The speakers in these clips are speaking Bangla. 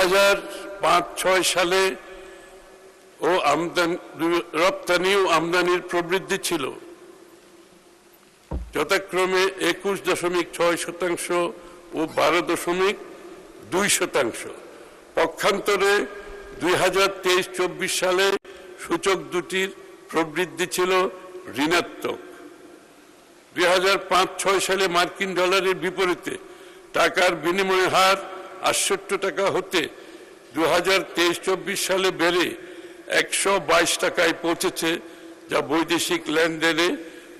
2005-06 সালে রপ্তানি ও আমদানির প্রবৃদ্ধি ছিল যথাক্রমে 21.6% ও 12.2%। পক্ষান্তরে 2023-24 সালে সূচক দুটির প্রবৃদ্ধি ছিল ঋণাত্মক। 2005-06 সালে মার্কিন ডলারের বিপরীতে টাকার বিনিময় হার 68 টাকা হতে 2023-24 সালে বেড়ে 122 টাকায় পৌঁছেছে, যা বৈদেশিক লেনদেনে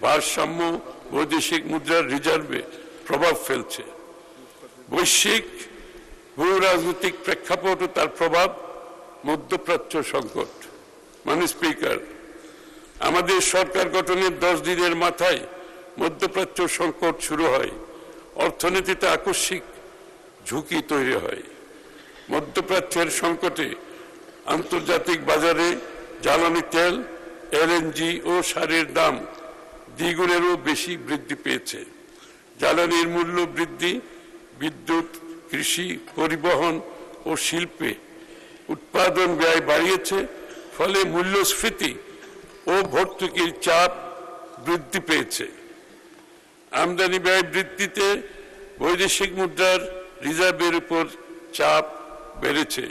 ভারসাম্য বৈদেশিক মুদ্রার রিজার্ভে প্রভাব ফেলছে। বৈশ্বিক ভূ রাজনৈতিক প্রেক্ষাপট ও তার প্রভাব। মধ্যপ্রাচ্য সংকট। মাননীয় স্পিকার, আমাদের সরকার গঠনের 10 দিনের মাথায় মধ্যপ্রাচ্য সংকট শুরু হয়। অর্থনীতিতে আকস্মিক ঝুঁকি তৈরি হয়। মধ্যপ্রাচ্যের সংকটে আন্তর্জাতিক বাজারে জ্বালানি তেল, এলএনজি ও সারের দাম দ্বিগুণেরও বেশি বৃদ্ধি পেয়েছে। জ্বালানির মূল্য বৃদ্ধি বিদ্যুৎ, কৃষি, পরিবহন ও শিল্পে উৎপাদন ব্যয় বাড়িয়েছে, ফলে মূল্যস্ফীতি ও ভর্তুকির চাপ বৃদ্ধি পেয়েছে। আমদানি ব্যয় বৃদ্ধিতে বৈদেশিক মুদ্রার রিজার্ভের উপর চাপ বেড়েছে।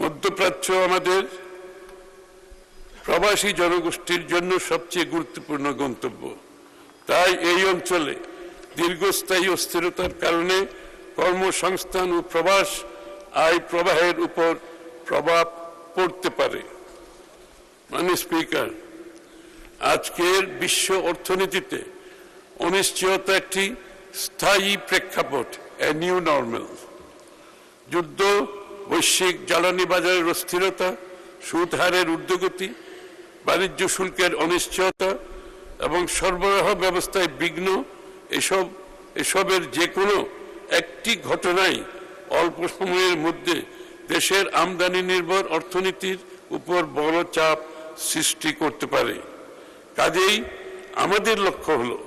মধ্যপ্রাচ্য আমাদের প্রবাসী জনগোষ্ঠীর জন্য সবচেয়ে গুরুত্বপূর্ণ গন্তব্য। তাই এই অঞ্চলে দীর্ঘস্থায়ী অস্থিরতার কারণে কর্মসংস্থান ও প্রবাস আয় প্রবাহের উপর প্রভাব পড়তে পারে। মাননীয় স্পিকার, আজকের বিশ্ব অর্থনীতিতে অনিশ্চয়তা একটি স্থায়ী প্রেক্ষাপট, এ নিউ নর্মাল। যুদ্ধ, বৈশ্বিক জ্বালানি বাজারের অস্থিরতা, সুদ হারের ঊর্ধ্বগতি, বাণিজ্য শুল্কের অনিশ্চয়তা এবং সরবরাহ ব্যবস্থায় বিঘ্ন, এসবের যে কোনো একটি ঘটনাই অল্প সময়ের মধ্যে দেশের আমদানি নির্ভর অর্থনীতির উপর বড় চাপ সৃষ্টি করতে পারে। কাজেই আমাদের লক্ষ্য হলো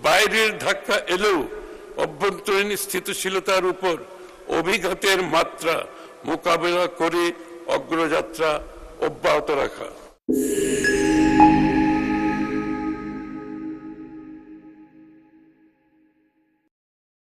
বাইরের ধাক্কা এলেও অভ্যন্তরীণ স্থিতিশীলতার উপর অভিঘাতের মাত্রা মোকাবেলা করে অগ্রযাত্রা অব্যাহত রাখা।